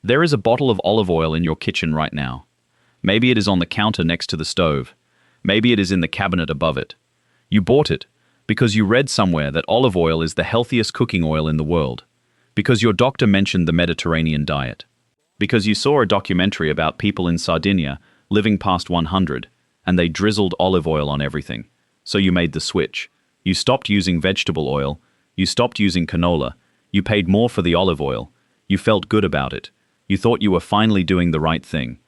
There is a bottle of olive oil in your kitchen right now. Maybe it is on the counter next to the stove. Maybe it is in the cabinet above it. You bought it because you read somewhere that olive oil is the healthiest cooking oil in the world. Because your doctor mentioned the Mediterranean diet. Because you saw a documentary about people in Sardinia living past 100, and they drizzled olive oil on everything. So you made the switch. You stopped using vegetable oil. You stopped using canola. You paid more for the olive oil. You felt good about it. You thought you were finally doing the right thing.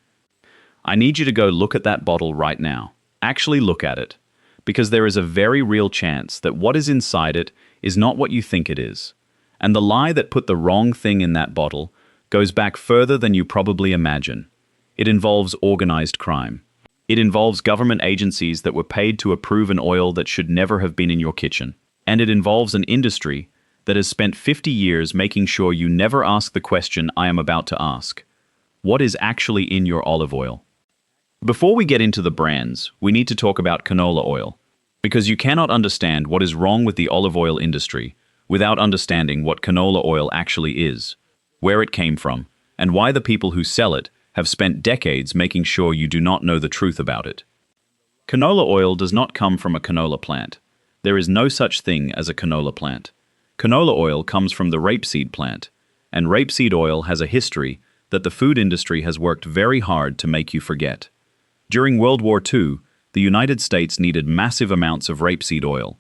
I need you to go look at that bottle right now. Actually look at it. Because there is a very real chance that what is inside it is not what you think it is. And the lie that put the wrong thing in that bottle goes back further than you probably imagine. It involves organized crime. It involves government agencies that were paid to approve an oil that should never have been in your kitchen. And it involves an industry that has spent 50 years making sure you never ask the question I am about to ask. What is actually in your olive oil? Before we get into the brands, we need to talk about canola oil. Because you cannot understand what is wrong with the olive oil industry without understanding what canola oil actually is, where it came from, and why the people who sell it have spent decades making sure you do not know the truth about it. Canola oil does not come from a canola plant. There is no such thing as a canola plant. Canola oil comes from the rapeseed plant, and rapeseed oil has a history that the food industry has worked very hard to make you forget. During World War II, the United States needed massive amounts of rapeseed oil.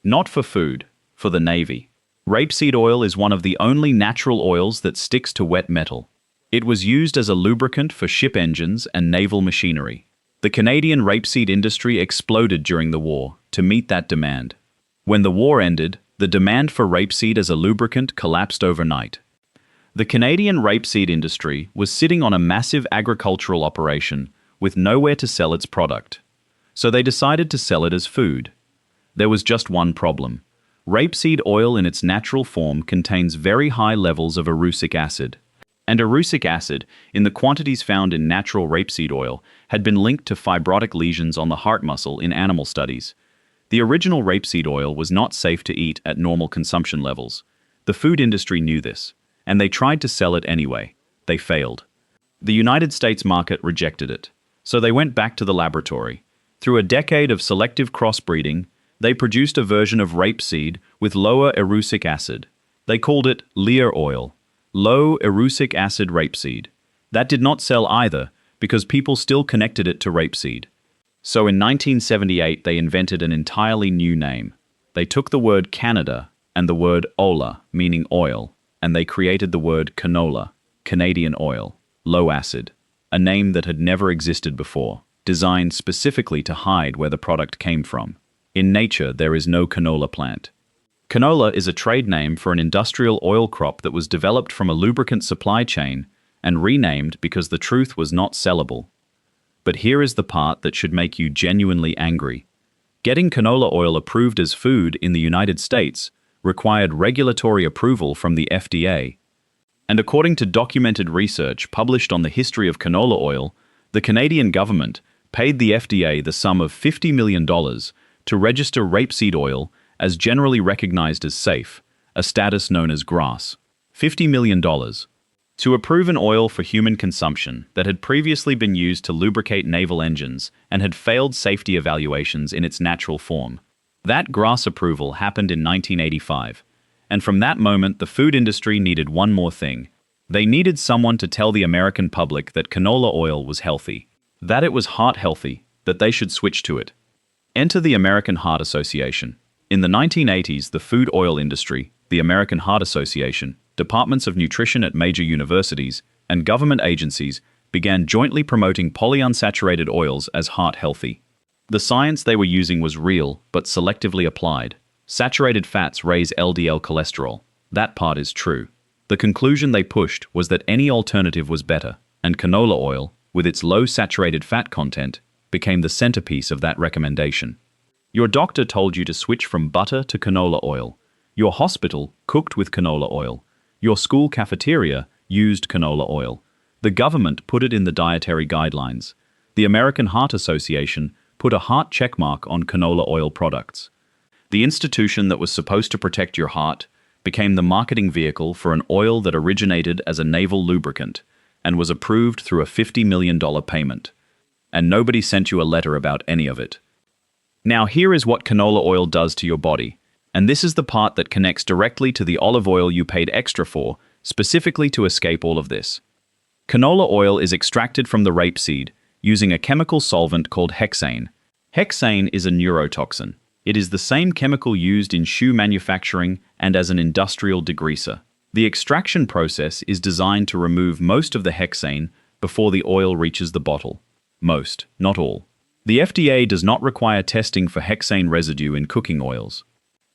Not for food, for the Navy. Rapeseed oil is one of the only natural oils that sticks to wet metal. It was used as a lubricant for ship engines and naval machinery. The Canadian rapeseed industry exploded during the war to meet that demand. When the war ended, the demand for rapeseed as a lubricant collapsed overnight. The Canadian rapeseed industry was sitting on a massive agricultural operation with nowhere to sell its product. So they decided to sell it as food. There was just one problem. Rapeseed oil in its natural form contains very high levels of erucic acid. And erucic acid, in the quantities found in natural rapeseed oil, had been linked to fibrotic lesions on the heart muscle in animal studies. The original rapeseed oil was not safe to eat at normal consumption levels. The food industry knew this, and they tried to sell it anyway. They failed. The United States market rejected it, so they went back to the laboratory. Through a decade of selective crossbreeding, they produced a version of rapeseed with lower erucic acid. They called it Lear oil, low erucic acid rapeseed. That did not sell either, because people still connected it to rapeseed. So in 1978 they invented an entirely new name. They took the word Canada and the word ola, meaning oil, and they created the word canola, Canadian oil, low acid, a name that had never existed before, designed specifically to hide where the product came from. In nature, there is no canola plant. Canola is a trade name for an industrial oil crop that was developed from a lubricant supply chain and renamed because the truth was not sellable. But here is the part that should make you genuinely angry. Getting canola oil approved as food in the United States required regulatory approval from the FDA. And according to documented research published on the history of canola oil, the Canadian government paid the FDA the sum of $50 million to register rapeseed oil as generally recognized as safe, a status known as GRAS. $50 million. To approve an oil for human consumption that had previously been used to lubricate naval engines and had failed safety evaluations in its natural form. That GRAS approval happened in 1985, and from that moment the food industry needed one more thing. They needed someone to tell the American public that canola oil was healthy, that it was heart healthy, that they should switch to it. Enter the American Heart Association. In the 1980s, the food oil industry, the American Heart Association, departments of nutrition at major universities, and government agencies began jointly promoting polyunsaturated oils as heart healthy. The science they were using was real, but selectively applied. Saturated fats raise LDL cholesterol. That part is true. The conclusion they pushed was that any alternative was better, and canola oil, with its low saturated fat content, became the centerpiece of that recommendation. Your doctor told you to switch from butter to canola oil. Your hospital cooked with canola oil. Your school cafeteria used canola oil. The government put it in the dietary guidelines. The American Heart Association put a heart checkmark on canola oil products. The institution that was supposed to protect your heart became the marketing vehicle for an oil that originated as a naval lubricant, and was approved through a $50 million payment. And nobody sent you a letter about any of it. Now here is what canola oil does to your body. And this is the part that connects directly to the olive oil you paid extra for, specifically to escape all of this. Canola oil is extracted from the rapeseed using a chemical solvent called hexane. Hexane is a neurotoxin. It is the same chemical used in shoe manufacturing and as an industrial degreaser. The extraction process is designed to remove most of the hexane before the oil reaches the bottle. Most, not all. The FDA does not require testing for hexane residue in cooking oils.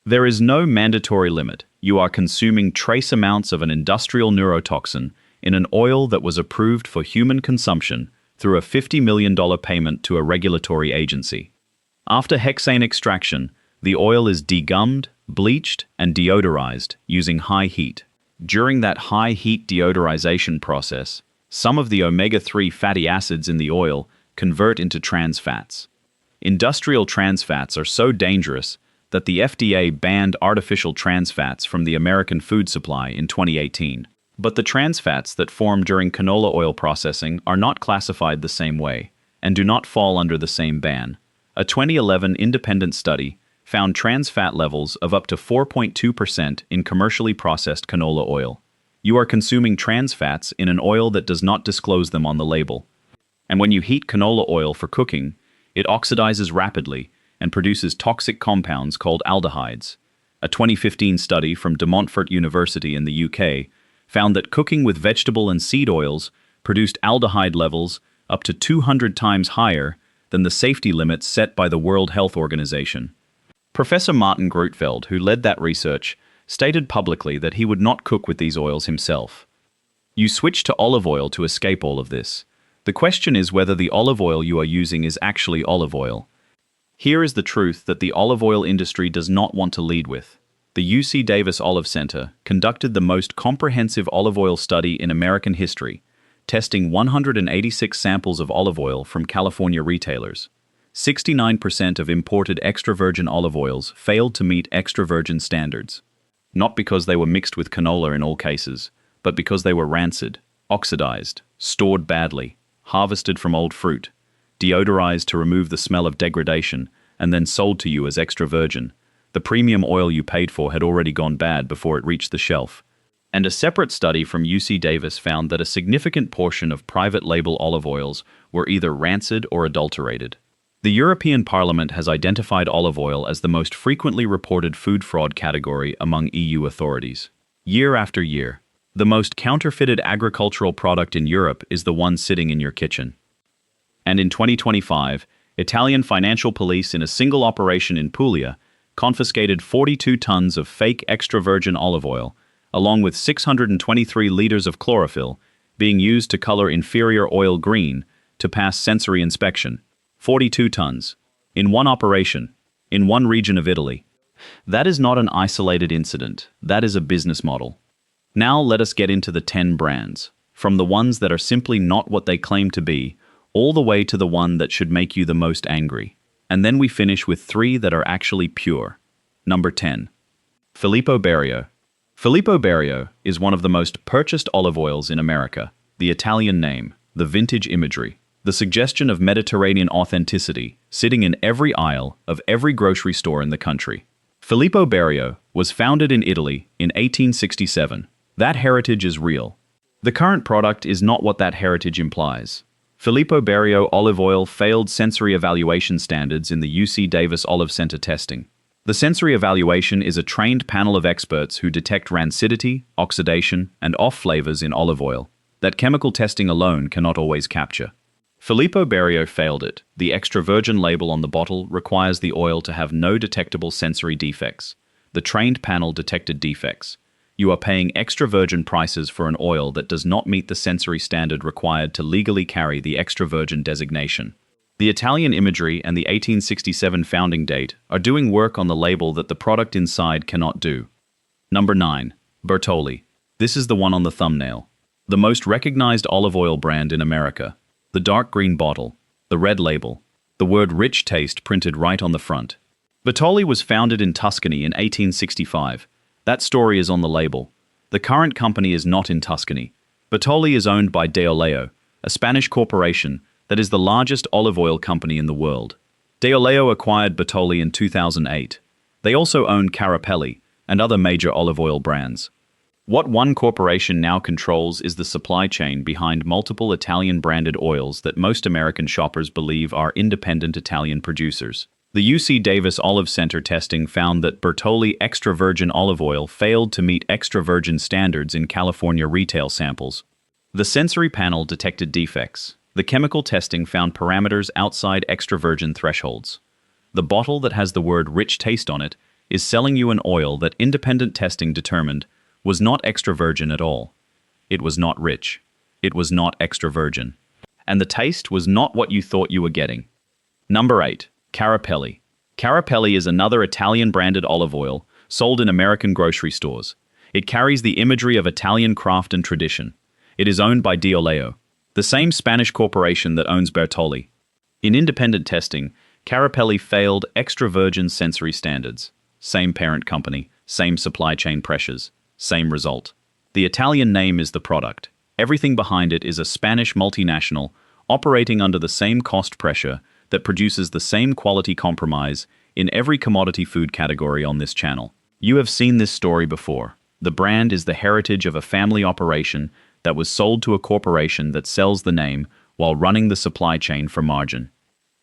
There is no mandatory limit. You are consuming trace amounts of an industrial neurotoxin in an oil that was approved for human consumption through a $50 million payment to a regulatory agency. After hexane extraction, the oil is degummed, bleached, and deodorized using high heat. During that high heat deodorization process, some of the omega-3 fatty acids in the oil convert into trans fats. Industrial trans fats are so dangerous that the FDA banned artificial trans fats from the American food supply in 2018. But the trans fats that form during canola oil processing are not classified the same way and do not fall under the same ban. A 2011 independent study found trans fat levels of up to 4.2% in commercially processed canola oil. You are consuming trans fats in an oil that does not disclose them on the label. And when you heat canola oil for cooking, it oxidizes rapidly and produces toxic compounds called aldehydes. A 2015 study from De Montfort University in the UK found that cooking with vegetable and seed oils produced aldehyde levels up to 200 times higher than the safety limits set by the World Health Organization. Professor Martin Grutfeld, who led that research, stated publicly that he would not cook with these oils himself. You switch to olive oil to escape all of this. The question is whether the olive oil you are using is actually olive oil. Here is the truth that the olive oil industry does not want to lead with. The UC Davis Olive Center conducted the most comprehensive olive oil study in American history, testing 186 samples of olive oil from California retailers. 69% of imported extra virgin olive oils failed to meet extra virgin standards. Not because they were mixed with canola in all cases, but because they were rancid, oxidized, stored badly, harvested from old fruit, deodorized to remove the smell of degradation, and then sold to you as extra virgin. The premium oil you paid for had already gone bad before it reached the shelf. And a separate study from UC Davis found that a significant portion of private label olive oils were either rancid or adulterated. The European Parliament has identified olive oil as the most frequently reported food fraud category among EU authorities. Year after year, the most counterfeited agricultural product in Europe is the one sitting in your kitchen. And in 2025, Italian financial police in a single operation in Puglia confiscated 42 tons of fake extra virgin olive oil, along with 623 liters of chlorophyll being used to color inferior oil green to pass sensory inspection. 42 tons. In one operation. In one region of Italy. That is not an isolated incident. That is a business model. Now let us get into the 10 brands. From the ones that are simply not what they claim to be, all the way to the one that should make you the most angry. And then we finish with 3 that are actually pure. Number 10. Filippo Berio. Filippo Berio is one of the most purchased olive oils in America. The Italian name, the vintage imagery, the suggestion of Mediterranean authenticity sitting in every aisle of every grocery store in the country. Filippo Berio was founded in Italy in 1867. That heritage is real. The current product is not what that heritage implies. Filippo Berio olive oil failed sensory evaluation standards in the UC Davis Olive Center testing. The sensory evaluation is a trained panel of experts who detect rancidity, oxidation, and off flavors in olive oil that chemical testing alone cannot always capture. Filippo Berio failed it. The extra virgin label on the bottle requires the oil to have no detectable sensory defects. The trained panel detected defects. You are paying extra virgin prices for an oil that does not meet the sensory standard required to legally carry the extra virgin designation. The Italian imagery and the 1867 founding date are doing work on the label that the product inside cannot do. Number 9. Bertolli. This is the one on the thumbnail. The most recognized olive oil brand in America. The dark green bottle, the red label, the word rich taste printed right on the front. Bertolli was founded in Tuscany in 1865. That story is on the label. The current company is not in Tuscany. Bertolli is owned by Deoleo, a Spanish corporation that is the largest olive oil company in the world. Deoleo acquired Bertolli in 2008. They also own Carapelli and other major olive oil brands. What one corporation now controls is the supply chain behind multiple Italian-branded oils that most American shoppers believe are independent Italian producers. The UC Davis Olive Center testing found that Bertolli extra virgin olive oil failed to meet extra virgin standards in California retail samples. The sensory panel detected defects. The chemical testing found parameters outside extra virgin thresholds. The bottle that has the word rich taste on it is selling you an oil that independent testing determined was not extra virgin at all. It was not rich. It was not extra virgin. And the taste was not what you thought you were getting. Number 8. Carapelli. Carapelli is another Italian-branded olive oil sold in American grocery stores. It carries the imagery of Italian craft and tradition. It is owned by Deoleo, the same Spanish corporation that owns Bertolli. In independent testing, Carapelli failed extra virgin sensory standards. Same parent company, same supply chain pressures, same result. The Italian name is the product. Everything behind it is a Spanish multinational operating under the same cost pressure that produces the same quality compromise in every commodity food category on this channel. You have seen this story before. The brand is the heritage of a family operation that was sold to a corporation that sells the name while running the supply chain for margin.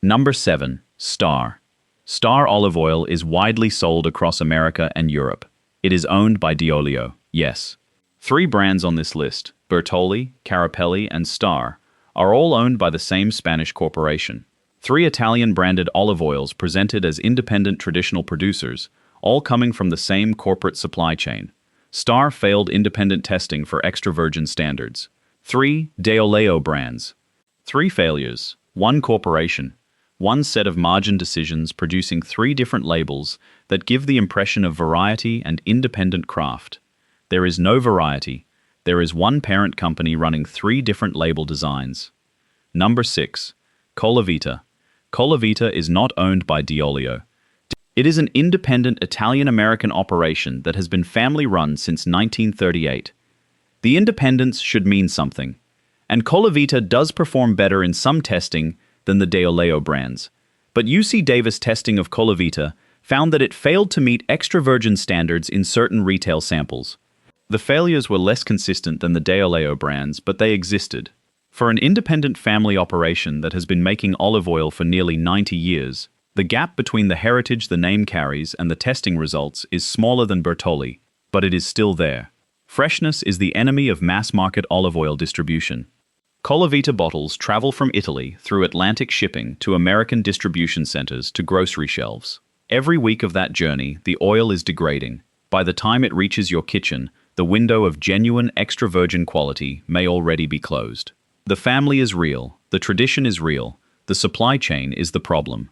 Number 7. Star. Star olive oil is widely sold across America and Europe. It is owned by Deoleo. Yes. 3 brands on this list, Bertolli, Carapelli, and Star, are all owned by the same Spanish corporation. 3 Italian-branded olive oils presented as independent traditional producers, all coming from the same corporate supply chain. Star failed independent testing for extra virgin standards. 3 Deoleo brands. 3 failures, 1 corporation, 1 set of margin decisions producing 3 different labels that give the impression of variety and independent craft. There is no variety. There is 1 parent company running 3 different label designs. Number 6. Colavita. Colavita is not owned by Deoleo. It is an independent Italian-American operation that has been family-run since 1938. The independence should mean something, and Colavita does perform better in some testing than the Deoleo brands. But UC Davis testing of Colavita found that it failed to meet extra virgin standards in certain retail samples. The failures were less consistent than the Deoleo brands, but they existed. For an independent family operation that has been making olive oil for nearly 90 years, the gap between the heritage the name carries and the testing results is smaller than Bertolli, but it is still there. Freshness is the enemy of mass-market olive oil distribution. Colavita bottles travel from Italy through Atlantic shipping to American distribution centers to grocery shelves. Every week of that journey, the oil is degrading. By the time it reaches your kitchen, the window of genuine extra virgin quality may already be closed. The family is real, the tradition is real, the supply chain is the problem.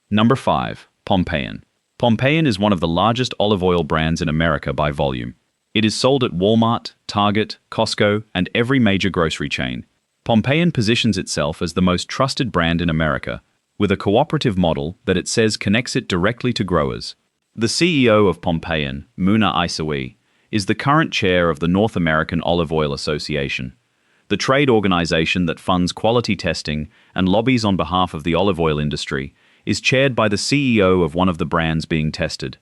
Number 5. Pompeian. Pompeian is one of the largest olive oil brands in America by volume. It is sold at Walmart, Target, Costco, and every major grocery chain. Pompeian positions itself as the most trusted brand in America, with a cooperative model that it says connects it directly to growers. The CEO of Pompeian, Muna Isawi, is the current chair of the North American Olive Oil Association, the trade organization that funds quality testing and lobbies on behalf of the olive oil industry, is chaired by the CEO of one of the brands being tested.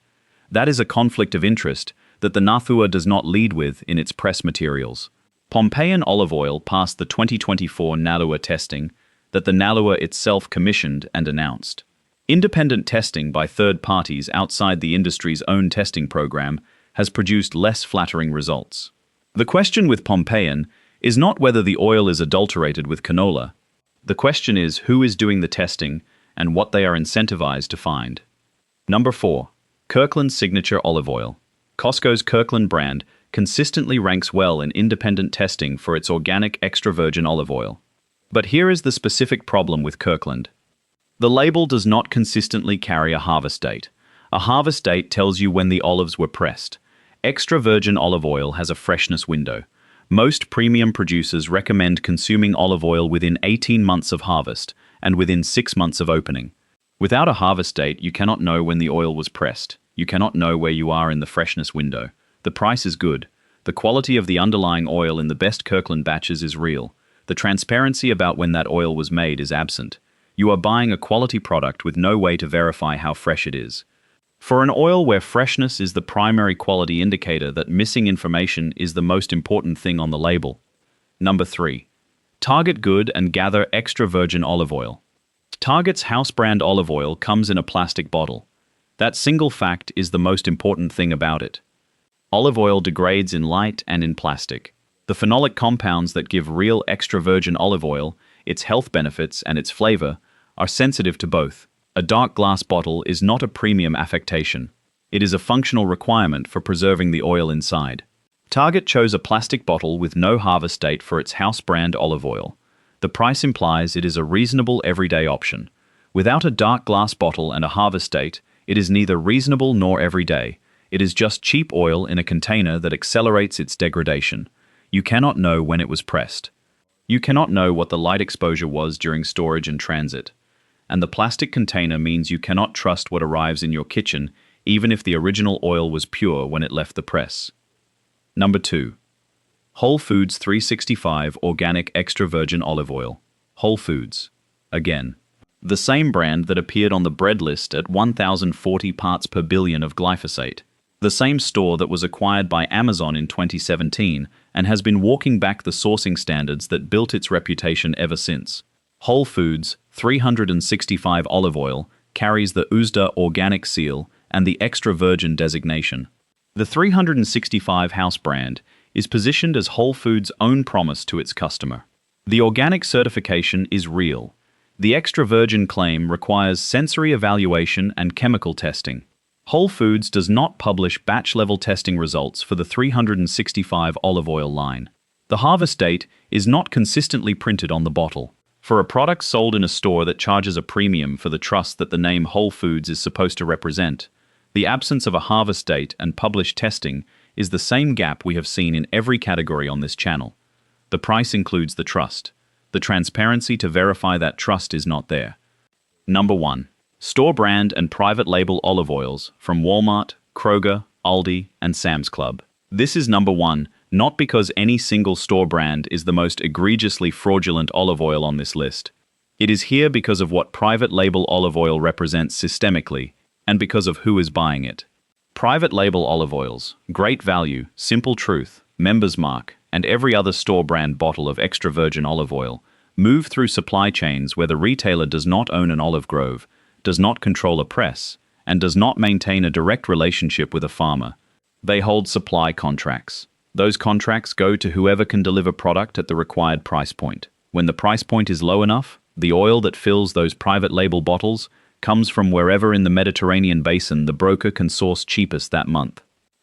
That is a conflict of interest that the NAFUA does not lead with in its press materials. Pompeian olive oil passed the 2024 NALUA testing that the NALUA itself commissioned and announced. Independent testing by third parties outside the industry's own testing program has produced less flattering results. The question with Pompeian is not whether the oil is adulterated with canola. The question is who is doing the testing and what they are incentivized to find. Number 4. Kirkland Signature Olive Oil. Costco's Kirkland brand consistently ranks well in independent testing for its organic extra virgin olive oil. But here is the specific problem with Kirkland. The label does not consistently carry a harvest date. A harvest date tells you when the olives were pressed. Extra virgin olive oil has a freshness window. Most premium producers recommend consuming olive oil within 18 months of harvest and within 6 months of opening. Without a harvest date, you cannot know when the oil was pressed. You cannot know where you are in the freshness window. The price is good. The quality of the underlying oil in the best Kirkland batches is real. The transparency about when that oil was made is absent. You are buying a quality product with no way to verify how fresh it is. For an oil where freshness is the primary quality indicator, that missing information is the most important thing on the label. Number 3. Target good and gather extra virgin olive oil. Target's house brand olive oil comes in a plastic bottle. That single fact is the most important thing about it. Olive oil degrades in light and in plastic. The phenolic compounds that give real extra virgin olive oil, its health benefits and its flavor, are sensitive to both. A dark glass bottle is not a premium affectation. It is a functional requirement for preserving the oil inside. Target chose a plastic bottle with no harvest date for its house brand olive oil. The price implies it is a reasonable everyday option. Without a dark glass bottle and a harvest date, it is neither reasonable nor everyday. It is just cheap oil in a container that accelerates its degradation. You cannot know when it was pressed. You cannot know what the light exposure was during storage and transit. And the plastic container means you cannot trust what arrives in your kitchen, even if the original oil was pure when it left the press. Number 2. Whole Foods 365 Organic Extra Virgin Olive Oil. Whole Foods. Again. The same brand that appeared on the bread list at 1,040 parts per billion of glyphosate. The same store that was acquired by Amazon in 2017 and has been walking back the sourcing standards that built its reputation ever since. Whole Foods 365 olive oil carries the USDA organic seal and the extra virgin designation. The 365 house brand is positioned as Whole Foods' own promise to its customer. The organic certification is real. The extra virgin claim requires sensory evaluation and chemical testing. Whole Foods does not publish batch-level testing results for the 365 olive oil line. The harvest date is not consistently printed on the bottle. For a product sold in a store that charges a premium for the trust that the name Whole Foods is supposed to represent, the absence of a harvest date and published testing is the same gap we have seen in every category on this channel. The price includes the trust. The transparency to verify that trust is not there. Number 1. Store brand and private label olive oils from Walmart, Kroger, Aldi, and Sam's Club. This is number 1, not because any single store brand is the most egregiously fraudulent olive oil on this list. It is here because of what private label olive oil represents systemically, and because of who is buying it. Private label olive oils, Great Value, Simple Truth, Members Mark, and every other store brand bottle of extra virgin olive oil move through supply chains where the retailer does not own an olive grove, does not control a press, and does not maintain a direct relationship with a farmer. They hold supply contracts. Those contracts go to whoever can deliver product at the required price point. When the price point is low enough, the oil that fills those private label bottles comes from wherever in the Mediterranean basin the broker can source cheapest that month.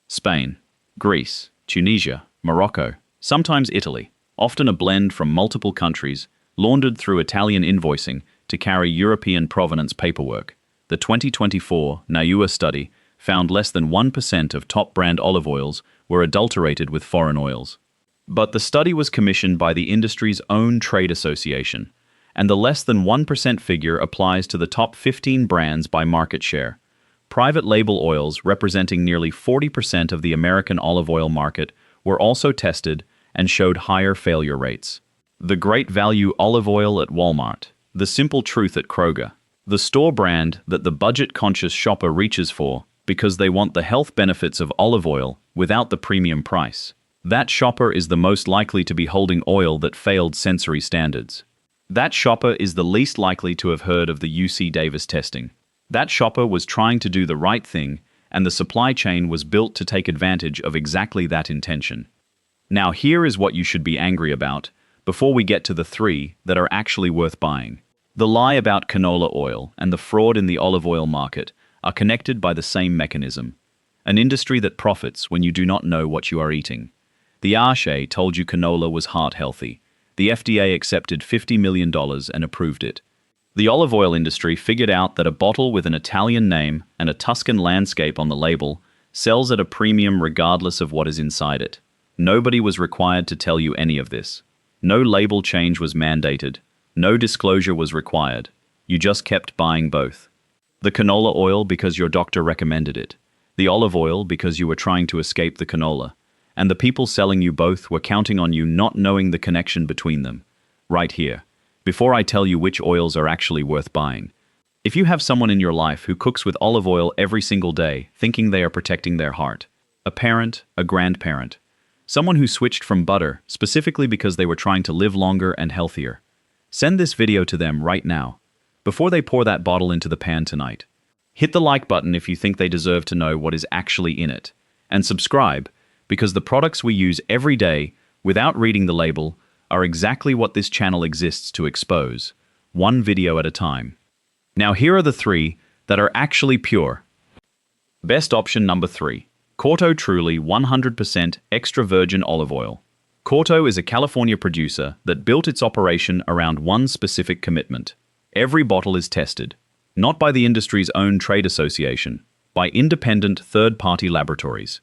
Spain, Greece, Tunisia, Morocco, sometimes Italy, often a blend from multiple countries, laundered through Italian invoicing to carry European provenance paperwork. The 2024 NAUA study found less than 1% of top brand olive oils were adulterated with foreign oils. But the study was commissioned by the industry's own trade association, and the less than 1% figure applies to the top 15 brands by market share. Private label oils representing nearly 40% of the American olive oil market were also tested and showed higher failure rates. The Great Value olive oil at Walmart, the Simple Truth at Kroger, the store brand that the budget-conscious shopper reaches for because they want the health benefits of olive oil without the premium price. That shopper is the most likely to be holding oil that failed sensory standards. That shopper is the least likely to have heard of the UC Davis testing. That shopper was trying to do the right thing, and the supply chain was built to take advantage of exactly that intention. Now here is what you should be angry about before we get to the 3 that are actually worth buying. The lie about canola oil and the fraud in the olive oil market are connected by the same mechanism. An industry that profits when you do not know what you are eating. The ASHA told you canola was heart healthy. The FDA accepted $50 million and approved it. The olive oil industry figured out that a bottle with an Italian name and a Tuscan landscape on the label sells at a premium regardless of what is inside it. Nobody was required to tell you any of this. No label change was mandated. No disclosure was required. You just kept buying both. The canola oil because your doctor recommended it. The olive oil because you were trying to escape the canola. And the people selling you both were counting on you not knowing the connection between them. Right here. Before I tell you which oils are actually worth buying. If you have someone in your life who cooks with olive oil every single day, thinking they are protecting their heart, a parent, a grandparent, someone who switched from butter specifically because they were trying to live longer and healthier, send this video to them right now, before they pour that bottle into the pan tonight. Hit the like button if you think they deserve to know what is actually in it, and subscribe, because the products we use every day, without reading the label, are exactly what this channel exists to expose, one video at a time. Now here are the 3 that are actually pure. Best option number 3. Corto Truly 100% extra virgin olive oil. Corto is a California producer that built its operation around one specific commitment. Every bottle is tested, not by the industry's own trade association, by independent third-party laboratories.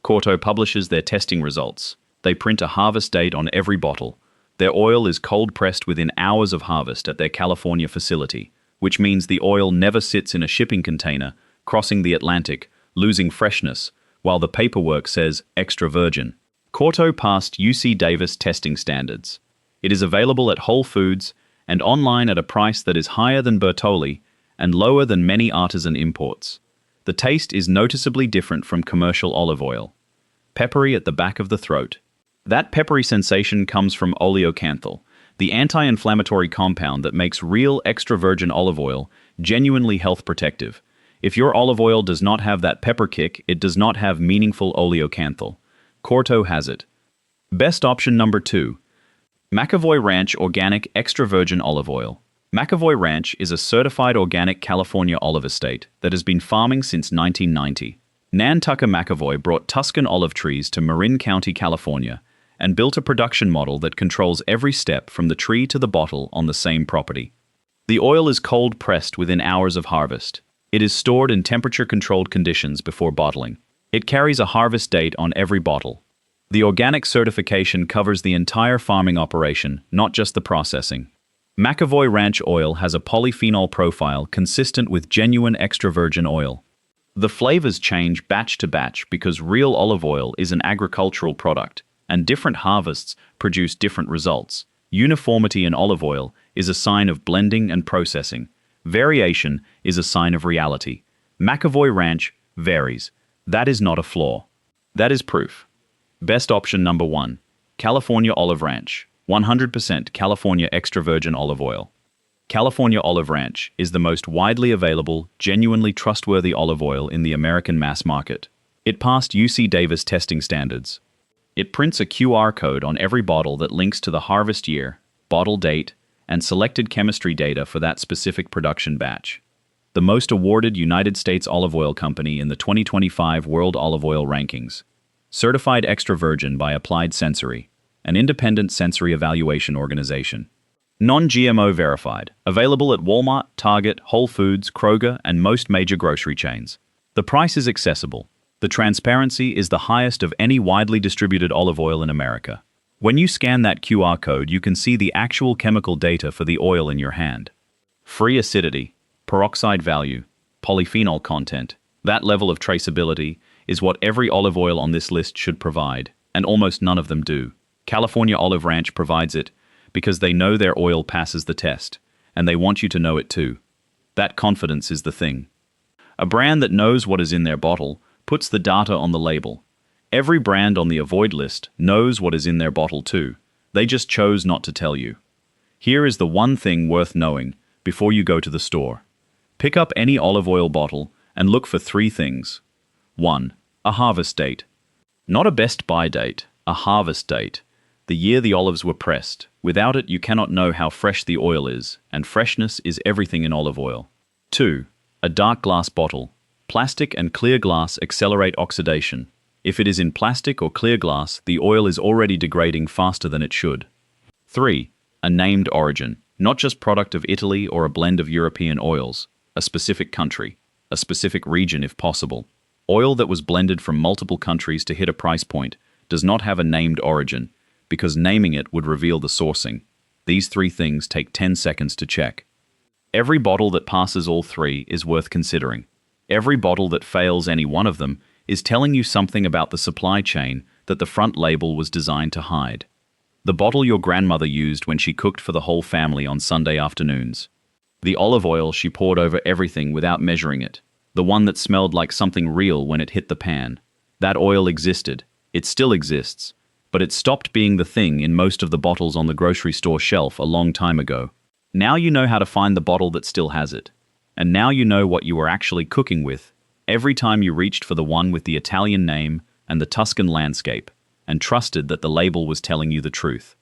Corto publishes their testing results. They print a harvest date on every bottle. Their oil is cold-pressed within hours of harvest at their California facility, which means the oil never sits in a shipping container, crossing the Atlantic, losing freshness, while the paperwork says extra virgin. Corto passed UC Davis testing standards. It is available at Whole Foods and online at a price that is higher than Bertolli and lower than many artisan imports. The taste is noticeably different from commercial olive oil. Peppery at the back of the throat. That peppery sensation comes from oleocanthal, the anti-inflammatory compound that makes real extra virgin olive oil genuinely health protective. If your olive oil does not have that pepper kick, it does not have meaningful oleocanthal. Corto has it. Best option number 2. McAvoy Ranch Organic Extra Virgin Olive Oil. McAvoy Ranch is a certified organic California olive estate that has been farming since 1990. Nantucket McAvoy brought Tuscan olive trees to Marin County, California, and built a production model that controls every step from the tree to the bottle on the same property. The oil is cold-pressed within hours of harvest. It is stored in temperature-controlled conditions before bottling. It carries a harvest date on every bottle. The organic certification covers the entire farming operation, not just the processing. McAvoy Ranch oil has a polyphenol profile consistent with genuine extra virgin oil. The flavors change batch to batch because real olive oil is an agricultural product, and different harvests produce different results. Uniformity in olive oil is a sign of blending and processing. Variation is a sign of reality. McAvoy Ranch varies. That is not a flaw. That is proof. Best option number 1. California Olive Ranch. 100% California extra virgin olive oil. California Olive Ranch is the most widely available, genuinely trustworthy olive oil in the American mass market. It passed UC Davis testing standards. It prints a QR code on every bottle that links to the harvest year, bottle date, and selected chemistry data for that specific production batch. The most awarded United States olive oil company in the 2025 World Olive Oil Rankings. Certified extra virgin by Applied Sensory, an independent sensory evaluation organization. Non-GMO verified, available at Walmart, Target, Whole Foods, Kroger, and most major grocery chains. The price is accessible. The transparency is the highest of any widely distributed olive oil in America. When you scan that QR code, you can see the actual chemical data for the oil in your hand. Free acidity, peroxide value, polyphenol content. That level of traceability is what every olive oil on this list should provide, and almost none of them do. California Olive Ranch provides it because they know their oil passes the test, and they want you to know it too. That confidence is the thing. A brand that knows what is in their bottle puts the data on the label. Every brand on the avoid list knows what is in their bottle too. They just chose not to tell you. Here is the one thing worth knowing before you go to the store. Pick up any olive oil bottle and look for 3 things. 1. A harvest date. Not a best buy date, a harvest date. The year the olives were pressed. Without it, you cannot know how fresh the oil is, and freshness is everything in olive oil. 2. A dark glass bottle. Plastic and clear glass accelerate oxidation. If it is in plastic or clear glass, the oil is already degrading faster than it should. 3. A named origin. Not just product of Italy or a blend of European oils. A specific country. A specific region if possible. Oil that was blended from multiple countries to hit a price point does not have a named origin, because naming it would reveal the sourcing. These 3 things take 10 seconds to check. Every bottle that passes all 3 is worth considering. Every bottle that fails any one of them is telling you something about the supply chain that the front label was designed to hide. The bottle your grandmother used when she cooked for the whole family on Sunday afternoons. The olive oil she poured over everything without measuring it. The one that smelled like something real when it hit the pan. That oil existed. It still exists. But it stopped being the thing in most of the bottles on the grocery store shelf a long time ago. Now you know how to find the bottle that still has it. And now you know what you were actually cooking with every time you reached for the one with the Italian name and the Tuscan landscape, and trusted that the label was telling you the truth.